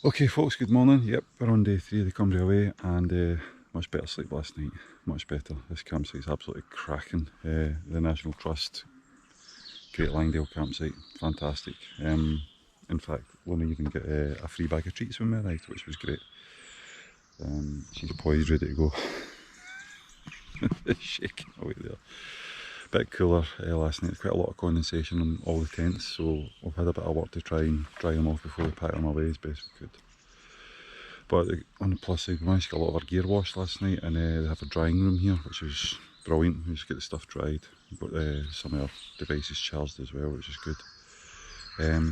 Okay folks, good morning. Yep, we're on day 3 of the Cumbria Way and much better sleep last night, much better. This campsite's absolutely cracking. The National Trust, great Langdale campsite, fantastic. In fact, Luna even got a free bag of treats when we arrived, which was great. She's poised, ready to go. Shaking away there. Bit cooler last night, quite a lot of condensation on all the tents, so we've had a bit of work to try and dry them off before we pack them away as best we could. But on the plus side, we managed to get a lot of our gear washed last night, and they have a drying room here, which is brilliant. We just get the stuff dried, but some of our devices charged as well, which is good.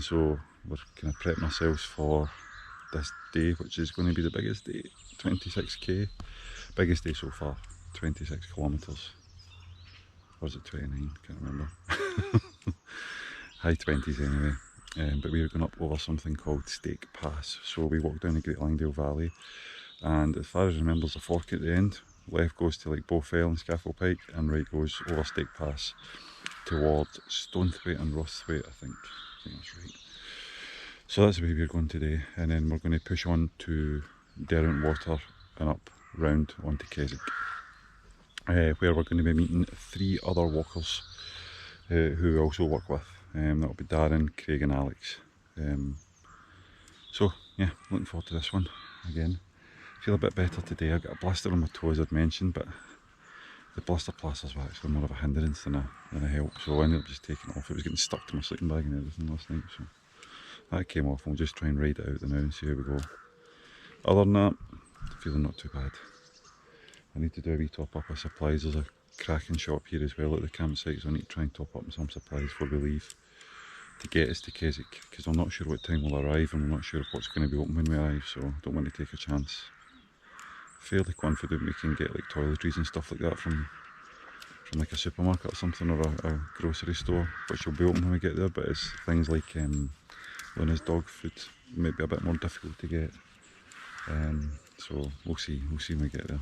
So we're kind of prepping ourselves for this day, which is going to be the biggest day, 26k, biggest day so far, 26 kilometres. Or is it 29? Can't remember. High 20s anyway. But we were going up over something called Stake Pass. So we walked down the Great Langdale Valley, and as far as I remember, there's a fork at the end. Left goes to like Bowfell and Scaffold Pike, and right goes over Stake Pass towards Stonethwaite and Rothwaite, I think that's right. So that's the way we're going today, and then we're going to push on to Derwentwater and up round onto Keswick, where we're going to be meeting 3 other walkers who we also work with. That'll be Darren, Craig and Alex. So yeah, looking forward to this one again. Feel a bit better today. I've got a blister on my toe as I'd mentioned, but the blister plasters were actually more of a hindrance than a help, so I ended up just taking it off. It was getting stuck to my sleeping bag and everything last night, so that came off, and we'll just try and ride it out now and see how we go. Other than that, feeling not too bad. I need to do a wee top up of supplies. There's a cracking shop here as well at the campsite, so I need to try and top up some supplies before we leave to get us to Keswick, because I'm not sure what time we'll arrive, and we're not sure what's going to be open when we arrive, so I don't want to take a chance. Fairly confident we can get like toiletries and stuff like that from like a supermarket or something, or a grocery store, which will be open when we get there, but it's things like Luna's dog food might be a bit more difficult to get. So we'll see when we get there.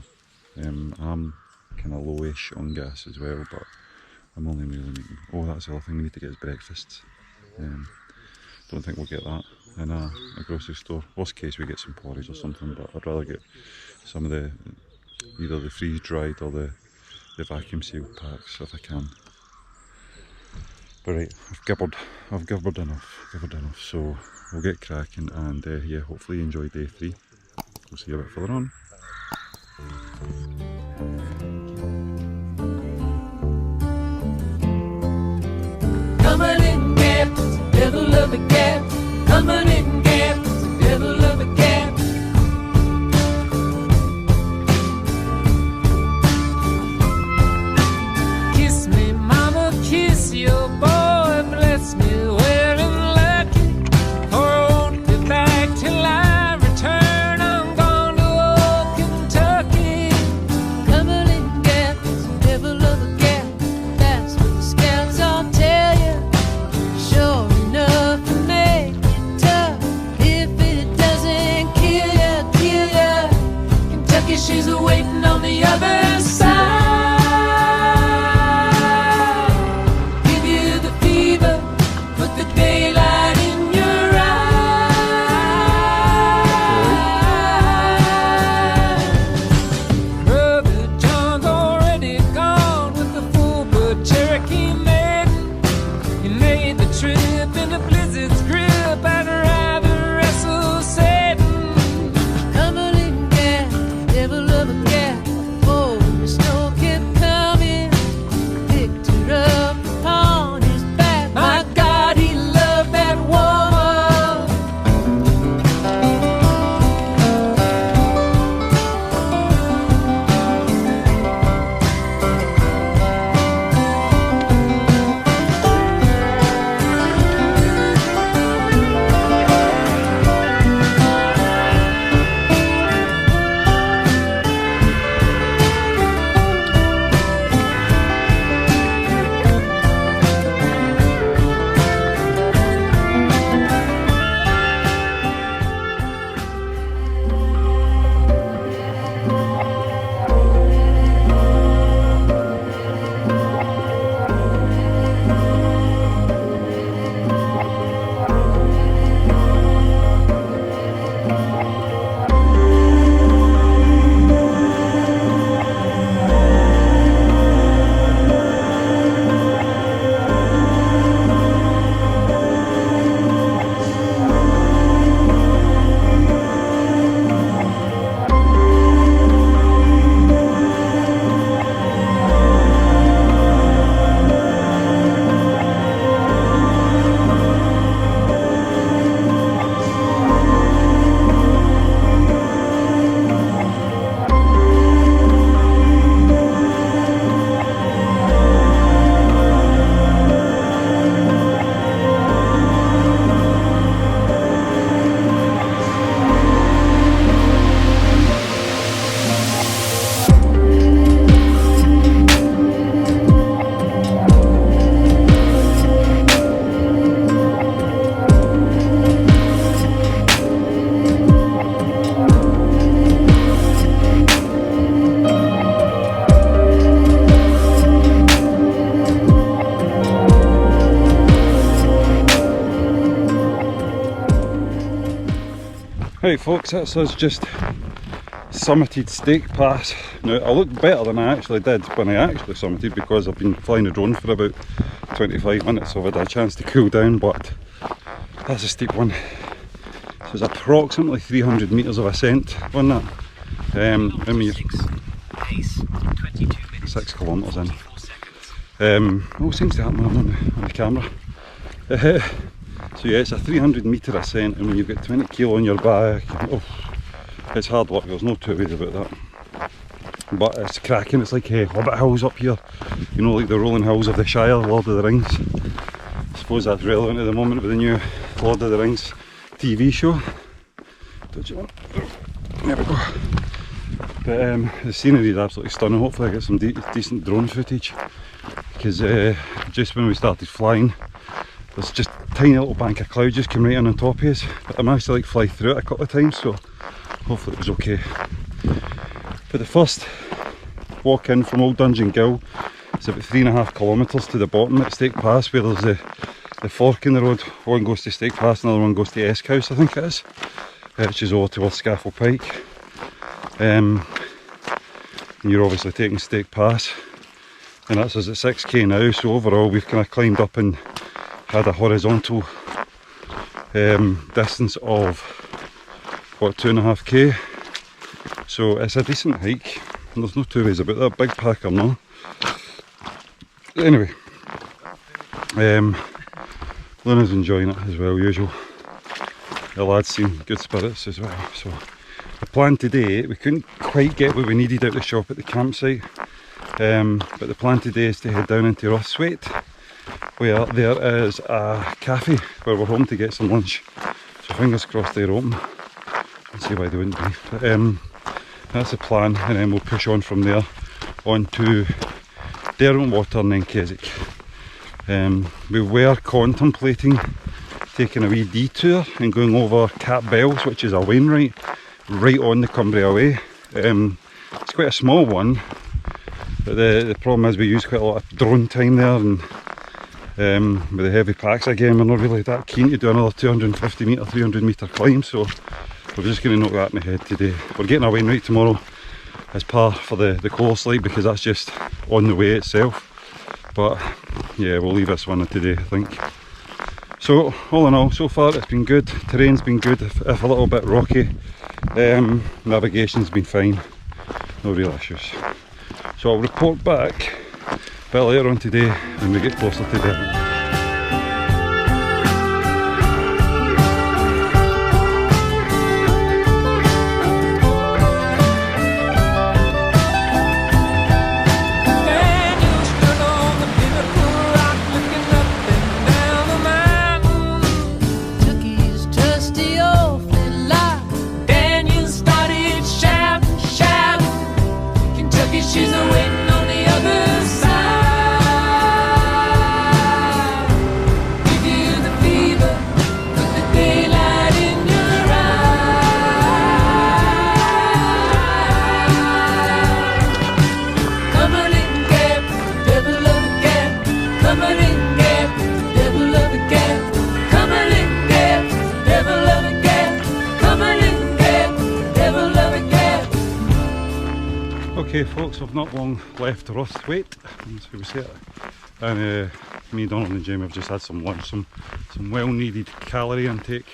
I'm kind of lowish on gas as well, but I'm only really making... Oh, that's the other thing we need to get is breakfasts. Don't think we'll get that in a grocery store. Worst case we get some porridge or something, but I'd rather get some of either the freeze dried or the vacuum sealed packs if I can. But right, I've gibbered enough, so we'll get cracking, and yeah, hopefully you enjoy day 3. We'll see you a bit further on. Coming in gaps, devil of a gap. Coming in gaps, devil of a gap. Kiss me, mama, kiss your boy. Bless me well and lucky, for I won't be back till I return. I'm gone to old Kentucky. Right folks, that's us just summited Stake Pass. Now I look better than I actually did when I actually summited, because I've been flying a drone for about 25 minutes, so I've had a chance to cool down, but that's a steep one. So it's approximately 300 metres of ascent on that. I mean, Pace 22 minutes. 6 kilometres in. Oh, seems to happen on the camera. So yeah, it's a 300 metre ascent, and when you've got 20 kilo on your back, oh, it's hard work, there's no two ways about that. But it's cracking, it's like Hobbit hills up here, you know, like the rolling hills of the Shire, Lord of the Rings. I suppose that's relevant at the moment with the new Lord of the Rings TV show. Don't you want? There we go. But the scenery is absolutely stunning. Hopefully I get some decent drone footage, because just when we started flying, there's just a tiny little bank of cloud just came right in on top of us, but I managed to like fly through it a couple of times, so hopefully it was okay. But the first walk in from Old Dungeon Gill is about 3.5 kilometres to the bottom at Stake Pass, where there's the fork in the road. One goes to Stake Pass, another one goes to Esk House, I think it is, which is over towards Scafell Pike. And you're obviously taking Stake Pass, and that's us at 6k now, so overall we've kind of climbed up and had a horizontal distance of what, 2.5k, so it's a decent hike, and there's no two ways about that, big pack or no. Anyway, Luna's enjoying it as well, usual. The lads seem good spirits as well. So the plan today, we couldn't quite get what we needed out of the shop at the campsite, but the plan today is to head down into Rothwaite, where there is a cafe where we're home to get some lunch. So fingers crossed they're open. Let's see why they wouldn't be. But that's the plan, and then we'll push on from there on to Derwentwater and then Keswick. We were contemplating taking a wee detour and going over Cap Bells, which is a wainwright right on the Cumbria Way. It's quite a small one, but the problem is we use quite a lot of drone time there, and with the heavy packs again, we're not really that keen to do another 250 metre, 300 metre climb, so we're just going to knock that in the head today. We're getting a wainwright tomorrow as par for the course, like, because that's just on the way itself. But yeah, we'll leave this one today, I think. So all in all, so far it's been good. Terrain's been good, if a little bit rocky. Navigation's been fine, no real issues. So I'll report back a bit later on today when we get closer to Devon. She's waiting on the other side. Give you the fever, put the daylight in your eyes. Come on in, get devil of a cat. Come on in, get devil of a cat. Come on in, get devil of a cat. Come on in, get devil of a cat. Okay folks, I've not long left Rothwaite, that's how we say it, and me, Donald and Jamie have just had some lunch, some well needed calorie intake.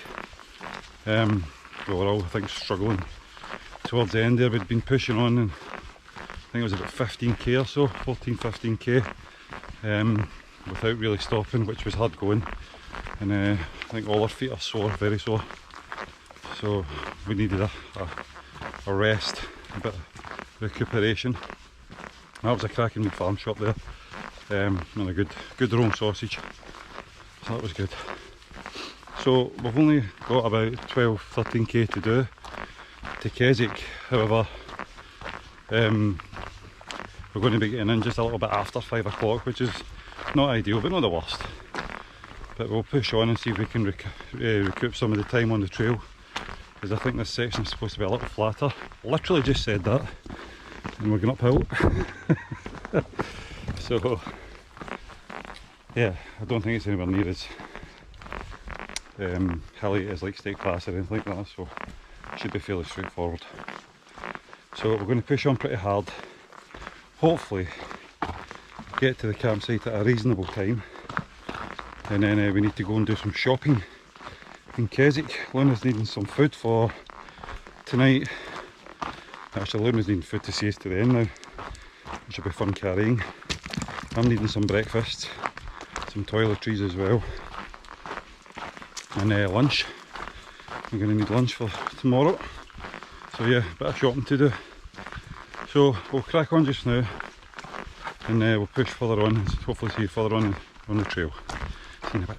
We were all, I think, struggling towards the end there. We'd been pushing on, and I think it was about 15k or so, 14-15k, without really stopping, which was hard going, and I think all our feet are sore, very sore, so we needed a rest, a bit of recuperation. That was a cracking wee farm shop there, and a good roll sausage, so that was good. So we've only got about 12-13k to do to Keswick. However, we're going to be getting in just a little bit after 5 o'clock, which is not ideal but not the worst. But we'll push on and see if we can recoup some of the time on the trail, because I think this section is supposed to be a little flatter. Literally just said that, and we're going uphill. So yeah, I don't think it's anywhere near as hilly as like Stake Pass or anything like that, so should be fairly straightforward. So we're going to push on pretty hard, hopefully get to the campsite at a reasonable time, and then we need to go and do some shopping in Keswick. Luna's needing some food for tonight. Actually, Luna's needing food to see us to the end now, which will be fun carrying. I'm needing some breakfast, some toiletries as well, and lunch. I'm going to need lunch for tomorrow, so yeah, a bit of shopping to do. So we'll crack on just now, and we'll push further on, and hopefully see you further on the trail. See you in a bit.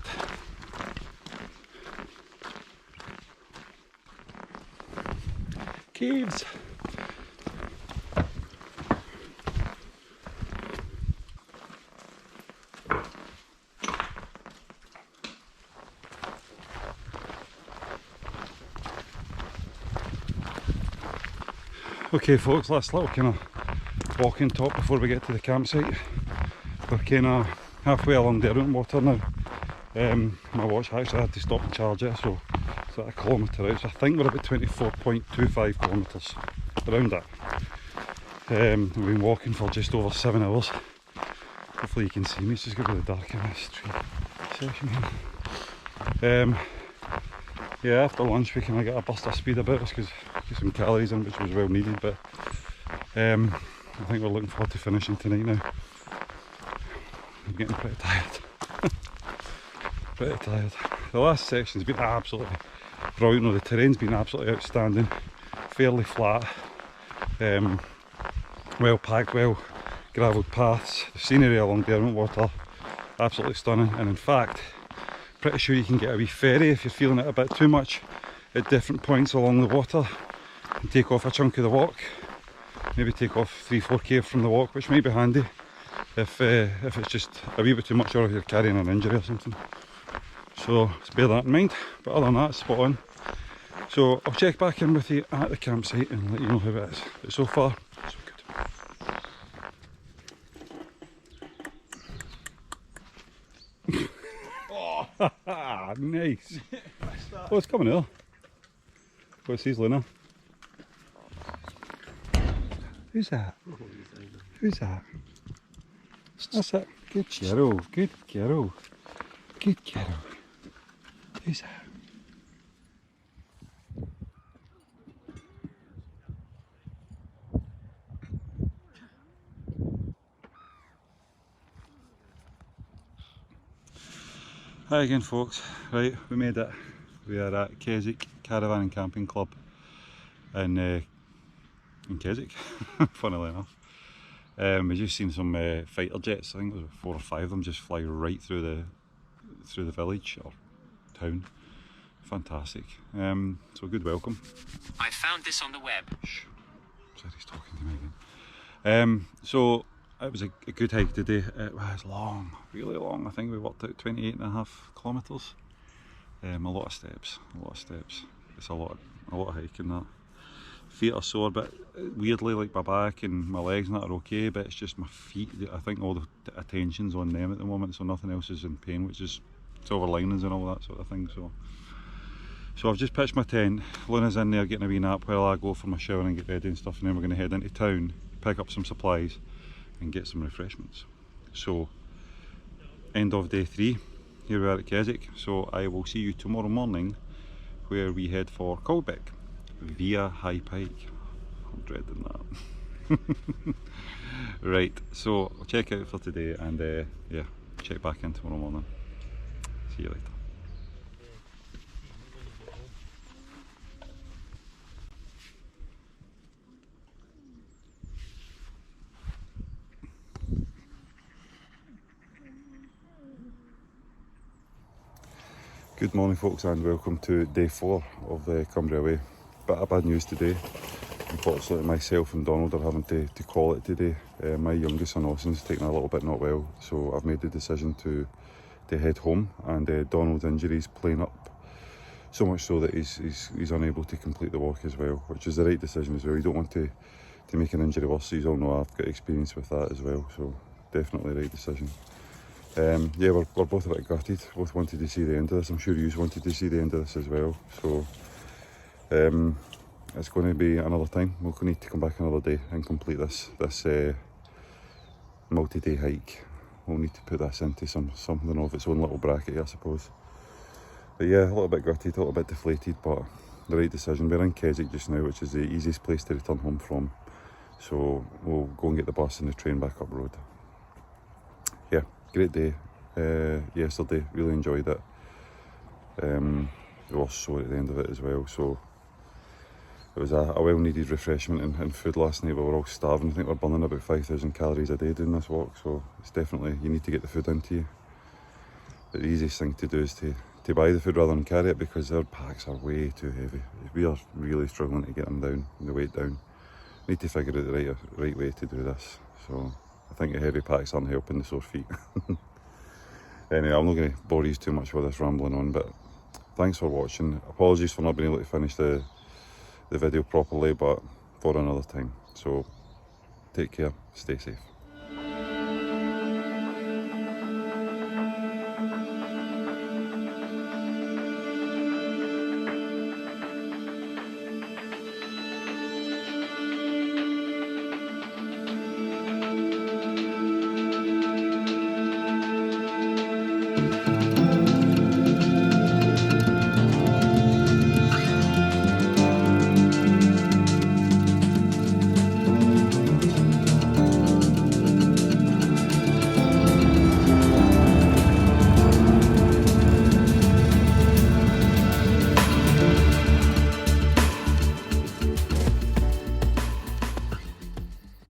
Caves! Okay folks, last little kind of walking talk before we get to the campsite. We're kind of halfway along the water now. My watch actually had to stop and charge it, so it's at a kilometre out, so I think we're about 24.25 kilometres, around that. We've been walking for just over 7 hours. Hopefully you can see me, it's just going to be dark in this tree section here. Yeah, after lunch we kind of got a burst of speed about us because get some calories in, which was well needed, but I think we're looking forward to finishing tonight now. I'm getting pretty tired. Pretty tired. The last section's been absolutely brilliant. No, the terrain's been absolutely outstanding, fairly flat, well packed, well gravelled paths. The scenery along the water, absolutely stunning, and in fact pretty sure you can get a wee ferry if you're feeling it a bit too much at different points along the water and take off a chunk of the walk, maybe take off 3-4k from the walk, which might be handy if it's just a wee bit too much or if you're carrying an injury or something. So just bear that in mind, but other than that, spot on. So I'll check back in with you at the campsite and let you know how it is, but so far so good. Oh, nice. Oh, it's coming here. What's these, Luna? Who's that? Who's that? That's it. Good girl, good girl, good girl. Who's that? Hi again folks, right, we made it. We are at Keswick Caravan and Camping Club in Keswick, funnily enough. We've just seen some fighter jets, I think there was 4 or 5 of them, just fly right through the village or town. Fantastic. So good welcome. I found this on the web. Shh. Sorry, he's talking to me again. So it was a good hike today. It was long, really long. I think we worked out 28.5 kilometres. A lot of steps, It's a lot of hiking that. Feet are sore, but weirdly, like my back and my legs and that are okay, but it's just my feet. I think all the attention's on them at the moment, so nothing else is in pain, which is silver linings and all that sort of thing. So I've just pitched my tent. Luna's in there getting a wee nap while I go for my shower and get ready and stuff, and then we're going to head into town, pick up some supplies and get some refreshments. So end of day 3, here we are at Keswick. So I will see you tomorrow morning where we head for Cumbria via High Pike. I'm dreading that. Right, so I'll check out for today and yeah, check back in tomorrow morning. See you later. Good morning folks and welcome to day 4 of the Cumbria Way. Bit of bad news today. Unfortunately myself and Donald are having to call it today. My youngest son Austin's taken a little bit not well, so I've made the decision to head home, and Donald's injury's playing up so much so that he's unable to complete the walk as well, which is the right decision as well. You don't want to make an injury worse. You all know I've got experience with that as well, so definitely the right decision. Yeah, we're both a bit gutted, both wanted to see the end of this. I'm sure you wanted to see the end of this as well, so it's going to be another time. We'll need to come back another day and complete this multi-day hike. We'll need to put this into something of its own little bracket, I suppose. But yeah, a little bit gutted, a little bit deflated, but the right decision. We're in Keswick just now, which is the easiest place to return home from. So we'll go and get the bus and the train back up road. Yeah, great day yesterday, really enjoyed it. We were sore at the end of it as well, so it was a well needed refreshment and food last night. We were all starving. I think we're burning about 5,000 calories a day doing this walk, so it's definitely, you need to get the food into you. But the easiest thing to do is to buy the food rather than carry it, because our packs are way too heavy. We are really struggling to get them down, the weight down. Need to figure out the right way to do this. So I think the heavy packs aren't helping the sore feet. Anyway, I'm not going to bore you too much with this rambling on, but thanks for watching. Apologies for not being able to finish the video properly, but for another time. So take care, stay safe.